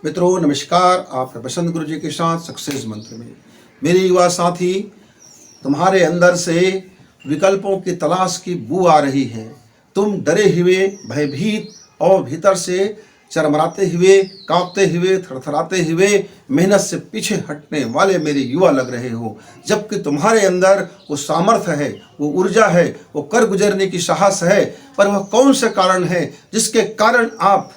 मित्रों नमस्कार। आप बसंत गुरु जी के साथ सक्सेस मंत्र में मेरे युवा साथी, तुम्हारे अंदर से विकल्पों की तलाश की बू आ रही है। तुम डरे हुए, भयभीत और भीतर से चरमराते हुए, कांपते हुए, थरथराते हुए मेहनत से पीछे हटने वाले मेरे युवा लग रहे हो, जबकि तुम्हारे अंदर वो सामर्थ्य है, वो ऊर्जा है, वो कर गुजरने की साहस है। पर वह कौन सा कारण है जिसके कारण आप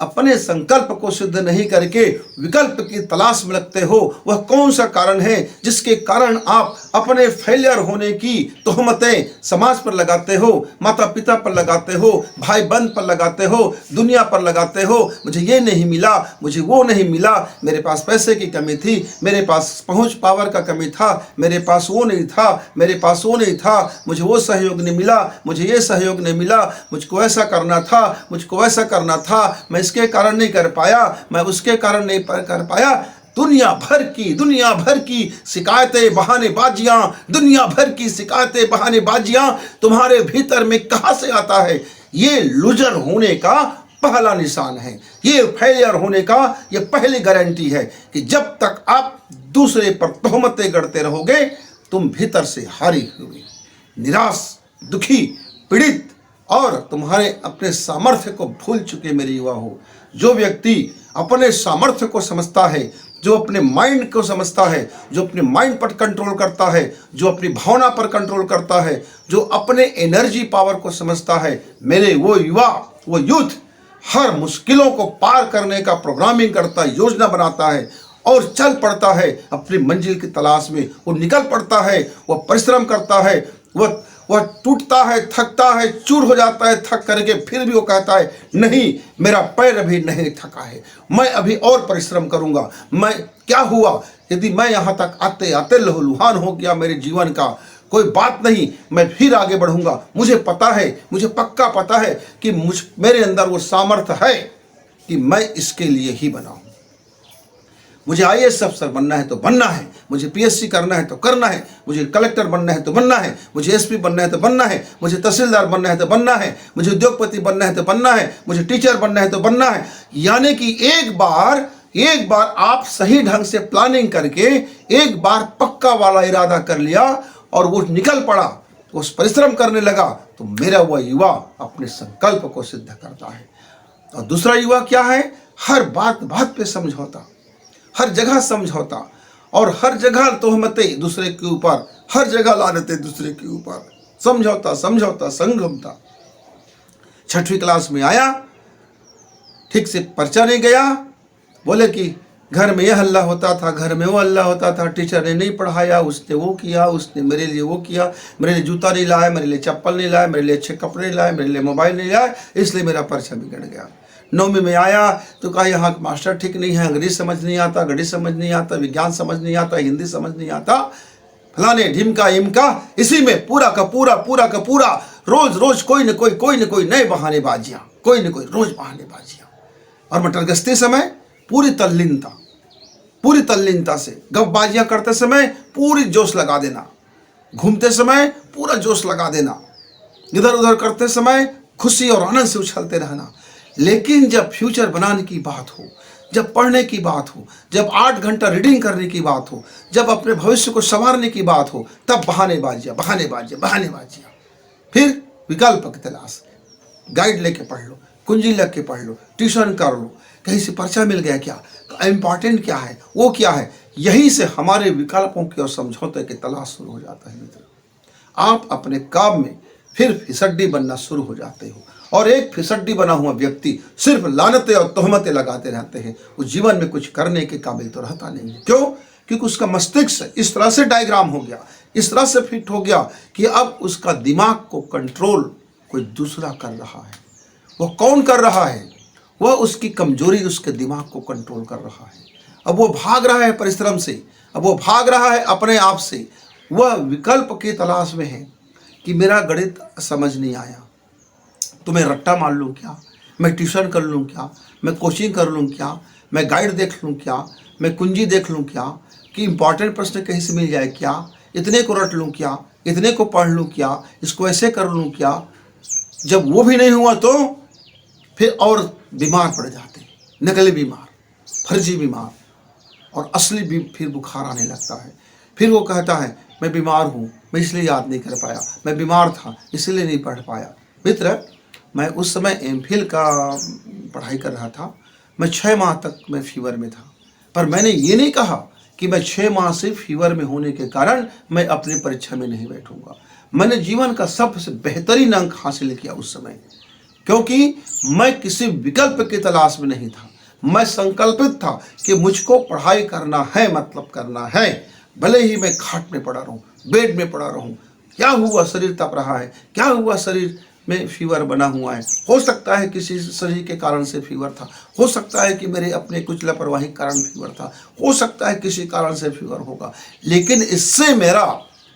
अपने संकल्प को सिद्ध नहीं करके विकल्प की तलाश में लगते हो? वह कौन सा कारण है जिसके कारण आप अपने फेलियर होने की तोहमतें समाज पर लगाते हो, माता पिता पर लगाते हो, भाई बहन पर लगाते हो, दुनिया पर लगाते हो? मुझे ये नहीं मिला, मुझे वो नहीं मिला, मेरे पास पैसे की कमी थी, मेरे पास पहुंच पावर का कमी था, मेरे पास वो नहीं था, मेरे पास वो नहीं था, मुझे वो सहयोग नहीं मिला, मुझे ये सहयोग नहीं मिला, मुझको ऐसा करना था, मुझको ऐसा करना था, मैं इसके कारण नहीं कर पाया, मैं उसके कारण नहीं कर पाया। दुनिया भर की शिकायतें, बहानेबाजियां, दुनिया भर की शिकायतें, बहानेबाजियां तुम्हारे भीतर में कहां से आता है? ये लूजर होने का पहला निशान है, ये फेलियर होने का ये पहली गारंटी है कि जब तक आप दूसरे पर तोहमतें गढ़ते रहोगे, तुम भीतर से हारे हुए, निराश, दुखी, पीड़ित और तुम्हारे अपने सामर्थ्य को भूल चुके मेरे युवा हो। जो व्यक्ति अपने सामर्थ्य को समझता है, जो अपने माइंड को समझता है, जो अपने माइंड पर कंट्रोल करता है, जो अपनी भावना पर कंट्रोल करता है, जो अपने एनर्जी पावर को समझता है, मेरे वो युवा, वो यूथ हर मुश्किलों को पार करने का प्रोग्रामिंग करता है, योजना बनाता है और चल पड़ता है अपनी मंजिल की तलाश में। वो निकल पड़ता है, वह परिश्रम करता है, वह टूटता है, थकता है, चूर हो जाता है थक करके, फिर भी वो कहता है नहीं, मेरा पैर अभी नहीं थका है, मैं अभी और परिश्रम करूंगा। मैं क्या हुआ यदि मैं यहाँ तक आते आते लहूलुहान हो गया मेरे जीवन का, कोई बात नहीं, मैं फिर आगे बढ़ूंगा। मुझे पता है, मुझे पक्का पता है कि मेरे अंदर वो सामर्थ्य है कि मैं इसके लिए ही बना हूं। मुझे IAS अफसर बनना है तो बनना है, मुझे PSC करना है तो करना है, मुझे कलेक्टर बनना है तो बनना है, मुझे SP बनना है तो बनना है, मुझे तहसीलदार बनना है तो बनना है, मुझे उद्योगपति बनना है तो बनना है, मुझे टीचर बनना है तो बनना है। यानी कि एक बार आप सही ढंग से प्लानिंग करके एक बार पक्का वाला इरादा कर लिया और वो निकल पड़ा, उस परिश्रम करने लगा, तो मेरा वह युवा अपने संकल्प को सिद्ध करता है। और दूसरा युवा क्या है? हर बात पे समझौता, हर जगह समझौता और हर जगह तोहमतें दूसरे के ऊपर, हर जगह लानतें दूसरे के ऊपर, समझौता संगमता। 6वीं क्लास में आया, ठीक से पर्चा नहीं गया, बोले कि घर में यह हल्ला होता था, घर में वो हल्ला होता था, टीचर ने नहीं पढ़ाया, उसने वो किया, उसने मेरे लिए वो किया, मेरे लिए जूता नहीं लाया, मेरे लिए चप्पल नहीं लाया, मेरे लिए अच्छे कपड़े नहीं लाए, मेरे लिए मोबाइल नहीं लाया, इसलिए मेरा पर्चा बिगड़ गया। 9वीं में आया तो कहा यहाँ मास्टर ठीक नहीं है, अंग्रेजी समझ नहीं आता, गणित समझ नहीं आता, विज्ञान समझ नहीं आता, हिंदी समझ नहीं आता, फलाने ढिमका इमका। इसी में पूरा का पूरा रोज कोई न कोई नए बहानेबाजियां, कोई न कोई रोज बहानेबाजियां। और मटरगश्ती समय पूरी तल्लीनता से, गपबाजियां करते समय पूरी जोश लगा देना, घूमते समय पूरा जोश लगा देना, इधर उधर करते समय खुशी और आनंद से उछलते रहना। लेकिन जब फ्यूचर बनाने की बात हो, जब पढ़ने की बात हो, जब 8 घंटा रीडिंग करने की बात हो, जब अपने भविष्य को संवारने की बात हो, तब बहानेबाजियां। फिर विकल्प की तलाश, गाइड लेके पढ़ लो, कुंजी लग के पढ़ लो, ट्यूशन कर लो, कहीं से पर्चा मिल गया क्या, इम्पॉर्टेंट क्या है, वो क्या है। यहीं से हमारे विकल्पों की और समझौते की तलाश शुरू हो जाता है। मित्र, आप अपने काम में फिर फिसड्डी बनना शुरू हो जाते हो और एक फिसड्डी बना हुआ व्यक्ति सिर्फ लानतें और तोहमतें लगाते रहते हैं, वो जीवन में कुछ करने के काबिल तो रहता नहीं है। क्यों? क्योंकि उसका मस्तिष्क इस तरह से डायग्राम हो गया, इस तरह से फिट हो गया कि अब उसका दिमाग को कंट्रोल कोई दूसरा कर रहा है। वो कौन कर रहा है? वह उसकी कमजोरी उसके दिमाग को कंट्रोल कर रहा है। अब वो भाग रहा है परिश्रम से, अब वो भाग रहा है अपने आप से, वह विकल्प की तलाश में है कि मेरा गणित समझ नहीं आया तो मैं रट्टा मार लूँ क्या, मैं ट्यूशन कर लूँ क्या, मैं कोचिंग कर लूँ क्या, मैं गाइड देख लूँ क्या, मैं कुंजी देख लूँ क्या, कि इम्पॉर्टेंट प्रश्न कहीं से मिल जाए क्या, इतने को रट लूँ क्या, इतने को पढ़ लूँ क्या, इसको ऐसे कर लूँ क्या। जब वो भी नहीं हुआ तो फिर और बीमार पड़ जाते, नकली बीमार, फर्जी बीमार, और असली भी फिर बुखार आने लगता है। फिर वो कहता है मैं बीमार हूँ, मैं इसलिए याद नहीं कर पाया, मैं बीमार था इसलिए नहीं पढ़ पाया। मित्र, मैं उस समय एमफिल का पढ़ाई कर रहा था। मैं 6 माह तक मैं फीवर में था, पर मैंने ये नहीं कहा कि मैं 6 माह से फीवर में होने के कारण मैं अपनी परीक्षा में नहीं बैठूंगा। मैंने जीवन का सबसे बेहतरीन अंक हासिल किया उस समय, क्योंकि मैं किसी विकल्प की तलाश में नहीं था। मैं संकल्पित था कि मुझको पढ़ाई करना है, मतलब करना है, भले ही मैं खाट में पड़ा रहूं, बेड में पड़ा रहूं। क्या हुआ, शरीर तप रहा है, क्या हुआ, शरीर में फीवर बना हुआ है। हो सकता है किसी शरीर के कारण से फीवर था, हो सकता है कि मेरे अपने कुछ लापरवाही कारण फीवर था, हो सकता है किसी कारण से फीवर होगा, लेकिन इससे मेरा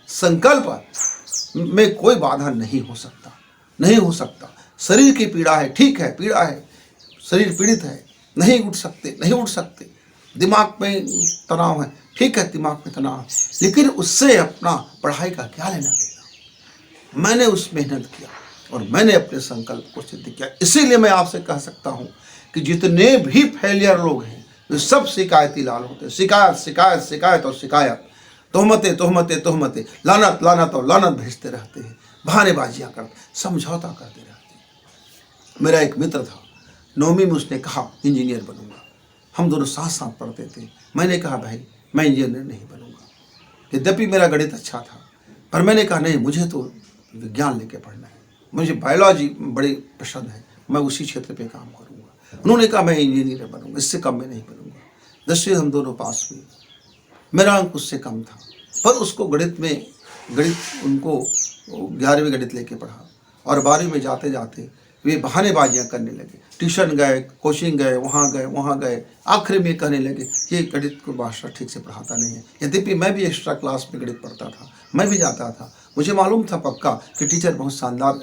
संकल्प में कोई बाधा नहीं हो सकता, नहीं हो सकता। शरीर की पीड़ा है, ठीक है, पीड़ा है, शरीर पीड़ित है, नहीं उठ सकते, नहीं उठ सकते। दिमाग में तनाव है, ठीक है, दिमाग में तनाव है, लेकिन उससे अपना पढ़ाई का क्या लेना देना। मैंने उस मेहनत किया और मैंने अपने संकल्प को सिद्ध किया। इसीलिए मैं आपसे कह सकता हूँ कि जितने भी फेलियर लोग हैं वे सब शिकायती लाल होते हैं। शिकायत शिकायत शिकायत और शिकायत, तोहमतें तोहमतें तोहमतें, लानत लानत और लानत भेजते रहते हैं, बहानेबाजियाँ करते, समझौता करते रहते हैं। मेरा एक मित्र था, 9वीं में उसने कहा इंजीनियर बनूंगा। हम दोनों साथ साथ पढ़ते थे। मैंने कहा भाई मैं इंजीनियर नहीं बनूंगा। यद्यपि मेरा गणित अच्छा था, पर मैंने कहा नहीं, मुझे तो विज्ञान लेके पढ़ना है, मुझे बायोलॉजी बड़ी पसंद है, मैं उसी क्षेत्र पे काम करूंगा। उन्होंने कहा मैं इंजीनियर बनूंगा, इससे कम में नहीं बनूंगा। 10वीं हम दोनों पास हुए, मेरा अंक उससे कम था, पर उसको गणित उनको 11वीं गणित लेके पढ़ा, और 12वीं में जाते जाते वे बहानेबाजियाँ करने लगे। ट्यूशन गए, कोचिंग गए, वहाँ गए, आखिर में कहने लगे ये गणित को मास्टर ठीक से पढ़ाता नहीं है। यद्यपि मैं भी एक्स्ट्रा क्लास में गणित पढ़ता था, मैं भी जाता था, मुझे मालूम था पक्का कि टीचर बहुत शानदार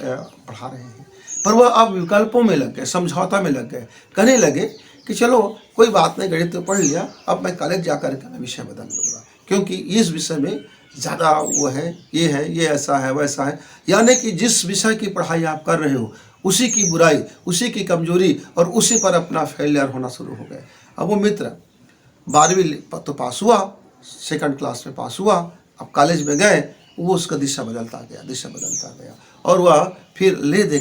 पढ़ा रहे हैं, पर वह अब विकल्पों में लग गए, समझौता में लग गए। कहने लगे कि चलो कोई बात नहीं, गणित तो पढ़ लिया, अब मैं कॉलेज जाकर के मैं विषय बदल लूँगा, क्योंकि इस विषय में ज़्यादा वो है, ये ऐसा है, वैसा है। यानी कि जिस विषय की पढ़ाई आप कर रहे हो उसी की बुराई, उसी की कमजोरी, और उसी पर अपना फेलियर होना शुरू हो गए। अब वो मित्र 12वीं तो पास हुआ, 2nd क्लास में पास हुआ, अब कॉलेज में गए, वो उसका दिशा बदलता गया, और वह फिर ले दे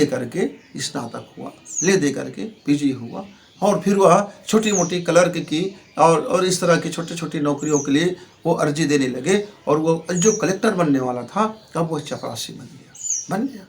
करके स्नातक हुआ, ले दे करके पीजी हुआ, और फिर वह छोटी मोटी क्लर्क की और इस तरह की छोटी छोटी नौकरियों के लिए वो अर्जी देने लगे, और वो जो कलेक्टर बनने वाला था तब वह चपरासी बन गया।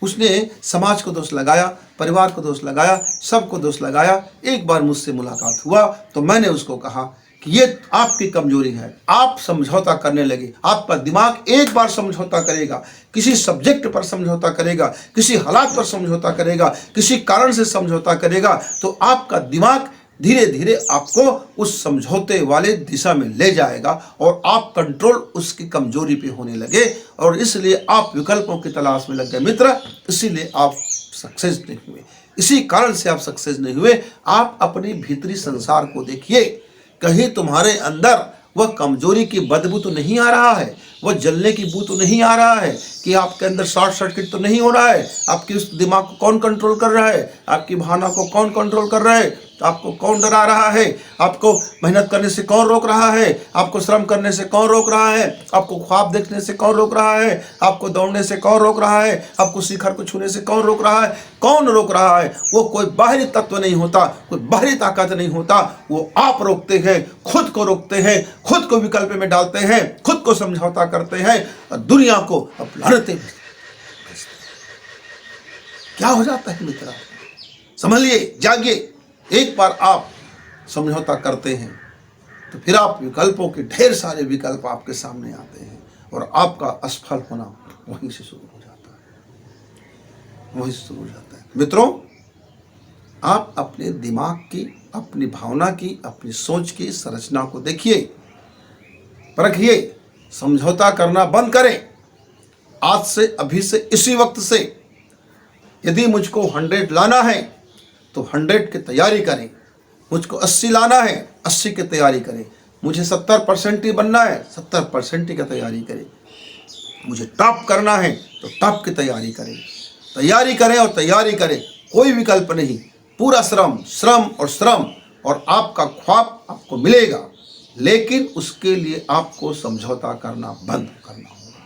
उसने समाज को दोष लगाया, परिवार को दोष लगाया, सबको दोष लगाया। एक बार मुझसे मुलाकात हुआ तो मैंने उसको कहा कि ये आपकी कमजोरी है, आप समझौता करने लगे। आपका दिमाग एक बार समझौता करेगा, किसी सब्जेक्ट पर समझौता करेगा, किसी हालात पर समझौता करेगा, किसी कारण से समझौता करेगा, तो आपका दिमाग धीरे धीरे आपको उस समझौते वाले दिशा में ले जाएगा, और आप कंट्रोल उसकी कमजोरी पे होने लगे, और इसलिए आप विकल्पों की तलाश में लग गए। मित्र, इसीलिए आप सक्सेस नहीं हुए, इसी कारण से आप सक्सेस नहीं हुए। आप अपने भीतरी संसार को देखिए, कहीं तुम्हारे अंदर वह कमजोरी की बदबू तो नहीं आ रहा है, वह जलने की बू तो नहीं आ रहा है, कि आपके अंदर शॉर्ट सर्किट तो नहीं हो रहा है। आपकी उस दिमाग को कौन कंट्रोल कर रहा है, आपकी भावना को कौन कंट्रोल कर रहा है, आपको कौन डरा रहा है, आपको मेहनत करने से कौन रोक रहा है, आपको श्रम करने से कौन रोक रहा है, आपको ख्वाब देखने से कौन रोक रहा है, आपको दौड़ने से कौन रोक रहा है, आपको शिखर को छूने से कौन रोक रहा है, कौन रोक रहा है। वो कोई बाहरी तत्व नहीं होता, कोई बाहरी ताकत नहीं होता, वो आप रोकते हैं, खुद को रोकते हैं, खुद को विकल्प में डालते हैं, खुद को समझौता करते हैं, और दुनिया को अपलाते हैं। क्या हो जाता है मित्र, समझिए, जागिए। एक बार आप समझौता करते हैं तो फिर आप विकल्पों के ढेर सारे विकल्प आपके सामने आते हैं, और आपका असफल होना वहीं से शुरू हो जाता है, मित्रों, आप अपने दिमाग की, अपनी भावना की, अपनी सोच की संरचना को देखिए, परखिए, समझौता करना बंद करें। आज से, अभी से, इसी वक्त से, यदि मुझको 100 लाना है तो 100 की तैयारी करें, मुझको 80 लाना है, 80 की तैयारी करें, मुझे 70% ही बनना है, 70% की तैयारी करें, मुझे टॉप करना है तो टॉप की तैयारी करें, तैयारी करें, कोई विकल्प नहीं, पूरा श्रम, और आपका ख्वाब आपको मिलेगा, लेकिन उसके लिए आपको समझौता करना बंद करना होगा,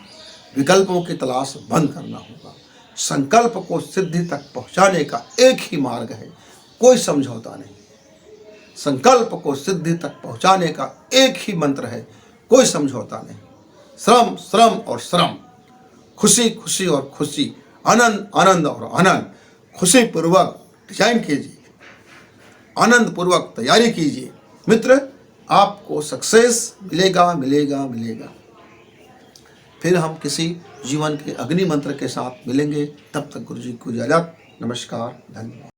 विकल्पों की तलाश बंद करना होगा। संकल्प को सिद्धि तक पहुंचाने का एक ही मार्ग है, कोई समझौता नहीं। संकल्प को सिद्धि तक पहुंचाने का एक ही मंत्र है, कोई समझौता नहीं। श्रम श्रम और श्रम, खुशी खुशी और खुशी, आनंद आनंद और आनंद। खुशी पूर्वक डिजाइन कीजिए, आनंद पूर्वक तैयारी कीजिए। मित्र, आपको सक्सेस मिलेगा मिलेगा मिलेगा। फिर हम किसी जीवन के अग्नि मंत्र के साथ मिलेंगे। तब तक गुरु जी को इजाजत। नमस्कार, धन्यवाद।